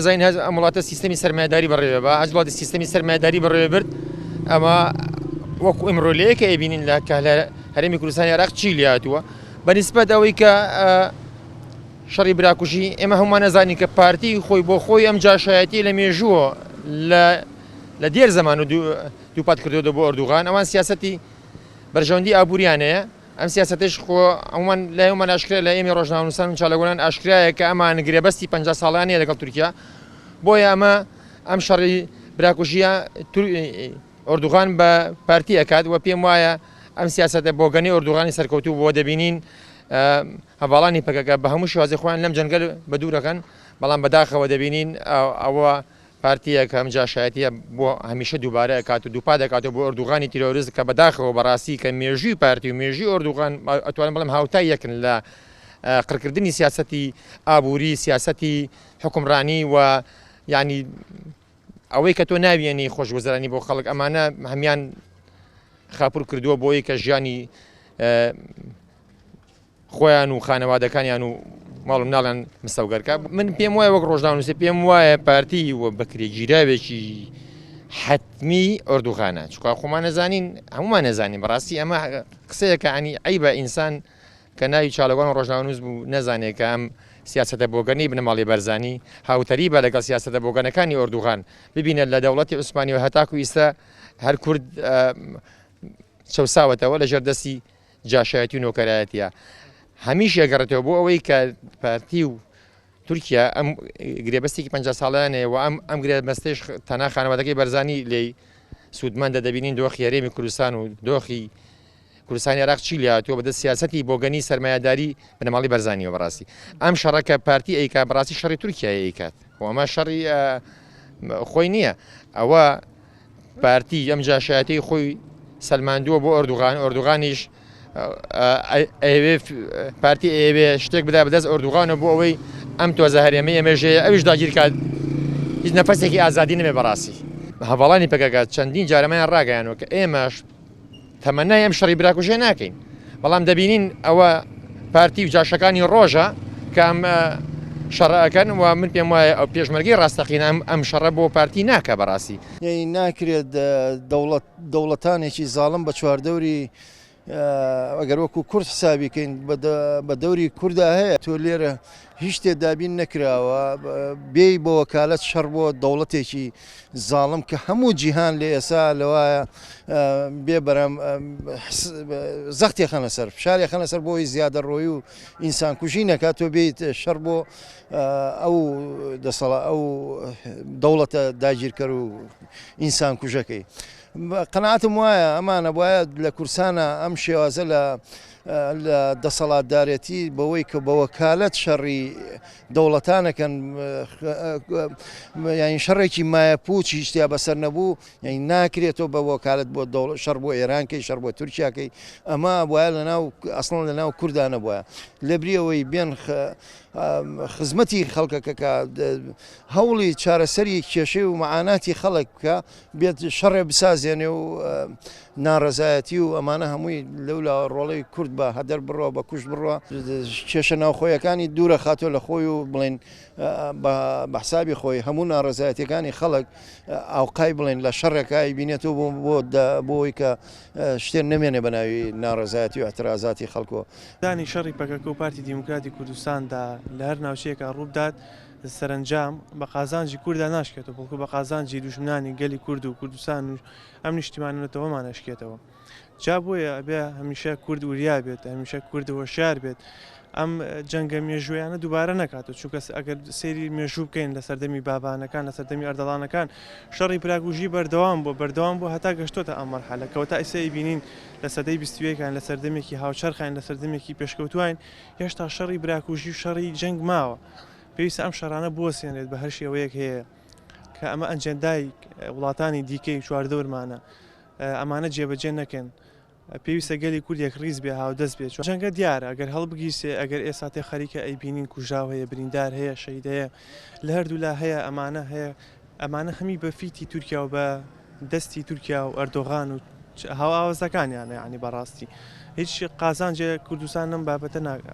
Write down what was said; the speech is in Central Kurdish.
زين هذا وڵاتە سیستەمی سەرمایه‌داری بەڕێوە بە هەج وڵاتی سیستەمی سەرمایه‌داری بەڕێوە برد ئەمە وەکو ئەمڕۆلەیە کە ئەبینین لە هەرێمی کوردستانی عێراق چی لێهاتووە بەنسبەت ئەوەی کە شەڕی براکوژی ئێمە هەمومان نەزانین کە پارتی خۆی بۆ خۆی ئەم جاشایەتی لە مێژووە لە دێر زەمان و دووپات کردووە بۆ ئەردوغان ئەوان سیاسەتی بەرژەوەندی ئابووریانەیە ئەم سیاستش خۆ ئەومان لایەومان ئاشکرا لە ئێمە ڕۆژناونووسان و چالەگۆنان ئاشکرایە کە ئەمان گرێبەستی 50 ساڵانەیە لەگەڵ تورکیا بۆیە ئەمە ئەم شەڕی براکوژیە ئەردوغان بە پارتی ئەکات و پێم وایە ئەم سیاسەتە بۆگەنی ئەردوغانی سەرکەوتوو بۆ دەبینین هەواڵانی پەکەکە بە هەموو شێوازی خۆیان لەم جەنگەل بە دوورەکەن بەڵام بەداخەوە دەبینین ئەوە پارتیە کە ئەم جاشایەتیە بۆ هەمیشە دووبارە ئەکات و دووپا دەکاتەوە بۆ ئەردوغانی تیرۆریست کە بەداخەوە بەڕاستی کە مێژووی پارتی و مێژووی ئەردوغان ئەتوانن بڵێم هاوتای یەکن لە قڕکردنی سیاسەتی ئابووری سیاسەتی حکومڕانی و یعنی ئەوەی کە تۆ ناویێنی خۆشگوزەرانی بۆ خەڵک ئەمانە هەمیان خاپور کردووە بۆی کە ژیانی خۆیان و خانەوادەکانیان و ماڵ و مناڵیان مستەوگەرکە من پێم وایە وەک ڕۆژناونووسێ پێم وایە پارتی و بەکرێگیراوێکی حتمی ئەردوغانە چکە خۆمان نەزانین هەمومان نەزانین بەڕاستی ئەمە قسەیەکە ئەنی عیبە ئینسان کە ناوی چالەگۆن ڕۆژناونووس بوو نەزانێت کە ئەم سیاسەتە بۆگەنی بنەماڵی بەرزانی هاوتەری بە لەگەڵ سیاسەتە بۆگەنەکانی ئەردوغان ببینێت لە دەوڵەتی عوسمانی و هەتاکو ئیستا هەر کورد چەوساوەتەوە لە ژێردەستی جاشایەتی و نۆکەرایەتیە هەمیش یەگەڕێتەوە بۆ ئەوەی کە پارتی و تورکیا ئەم گرێبەستێکی 50 ساڵانەیە و ئەم گرێبەستەش تەنها خانەوادەکەی بەرزانی لێی سوودمەندە دەبینین دۆخی هەرێمی کوردستان و دۆخی کوردستانی عێراق چی لێهاتووە بەدەست سیاسەتی بۆگەنی سەرمایه‌داری بنەماڵی بەرزانیەوە بەڕاستی ئەم شەڕەکە پارتی ئەیکا بەڕاستی شەڕی تورکیای ئەیکات و ئەمە شەڕی خۆی نییە ئەوە پارتی ئەم جاشایەتی خۆی سەلماندووە بۆ ئەردوغانیش پارتی ئەوێ شتێک بدا بەدەست ئەردوغانە بۆ ئەوەی ئەم تۆزە هەرێمەی ئەمێژەیە ئەویش داگیرکات هیچ نەفەسێکی ئازادی نەبێ بەڕاستی هەواڵانی پەکەکات چەندین جارەمەیان ڕاگەیانەوە کە ئێمەش تەمەنای ئەم شەڕی براکوژێ ناکەین بەڵام دەبینین ئەوە پارتی و جاشەکانی ڕۆژە کە ئەم شەڕەکەن و من پێم وایە ئەو پێشمەرگی ڕاستەقین ئەم شەڕە بۆ پارتی ناکە بەڕاستی ناکرێت دەوڵەتانێکی زاڵم بە چواردەوری ئەگەر وەکو کورد حسابیکەین بە دەوری کووردا هەیە تۆ لێرە هیچ تێدابین نەکراوە بێی بۆ وەکالەت شەڕ بۆ دەوڵەتێکی زاڵم کە هەموو جیهان لێ ئێسا لەوایە بێ بەرەم زەختی خەنە سەر فشاری خەنە سەر بۆی زیادە ڕۆی و ئینسان کوژی نەکات تۆ بێیت شەڕ بۆ ئەو ئەو دەوڵەتە داگیرکەر و ئینسان کوژەکەی قەناعەتم وایە ئەمانە وایە لە کورسانە ئەم شێوازە لە دەسەڵاتدارەتی بەوەی کە بە وەکالەت شەڕی دەوڵەتانەکەن یانی شەڕێکی مایەپوچی شتیا بەسەر نەبوو یعنی ناکرێتەوە بە وەکالەت بۆ شەڕ بۆ ئێرانکەی شەڕ بۆ تورکیاکەی ئەمە وایە ئەسڵ لە ناو کوردانە بووە لەبریەوەی بێن خزمەتی خەڵکەکە هەوڵی چارەسەری کێشەی و مەعاناتی خەڵک بکە بێت شەڕێ بسازێنێ و ناڕەزایەتی و ئەمانە هەمووی لەولا ڕۆڵەی کورد بە هەدەر بڕۆ بە کوشت بڕۆ کێشە ناوخۆیەکانی دوورە خاتۆ لە خۆی و بڵێن بە حسابی خۆی هەموو ناڕەزایەتەکانی خەڵک ئاوقای بڵێن لە شەڕێکای بینێتەوە بۆی کە شتێن نەمێنێ بە ناوی ناڕەزایەتی و ئەترازاتی خەڵکۆ دانی شەڕی پەکەکە و پارتی دیموکراتی کوردستاندا لە هەر ناوچەیەکە ڕوودات سەرنجام بە قازانجی کووردا ناشکێتەوە بەڵکو بە قازانجی دوژمنانی گەلی کورد و کوردستان و ئەم نیشتیمانەتەوەمان ئەشکێتەوە جا بۆیە ئەبێ هەمیشە کورد وریا بێت هەمیشە کورد وەشار بێت ئەم جەنگە مێژوویانە دووبارە نەکاتەوە چونکە ئەگەر سێری مێژوو بکەین لە سەردەمی بابانەکان لە سەردەمی ئەردەڵانەکان شەڕی براکوژی بەردەوام بۆ هەتا گەشتۆتە ئەم مەرحەلە کەواتە ئێستا بینین لە سەدەی 20یەکان لە سەردەمێکی هاوچەرخین لە سەردەمێکی پێشکەوتوین هێشتا شەڕی براکوژی و شەڕی جەنگ ماوە پێویستە ئەم شەڕانە بۆسێنێت بە هەر شێوەیەک هەیە کە ئەمە ئەنجەندای وڵاتانی دیکەی چواردەورمانە ئەمانە جێبەجێ نەکەن پێویستە گەلی کوردێک ڕیز بێ هاودەست بێت جەنگە دیارە ئەگەر هەڵبگیسێ ئەگەر ئێستا تێ خەریکە ئەیبینین کوژاو هەیە بریندار هەیە شەید هەیە لە هەردوو لا هەیە ئەمانە هەمی بە فیتی تورکیا و بە دەستی تورکیا و ئەردۆغان و هاوازەکانیانە یعنی بەڕاستی هیچ قازانجێ کوردستان نەم بابەتە ناکات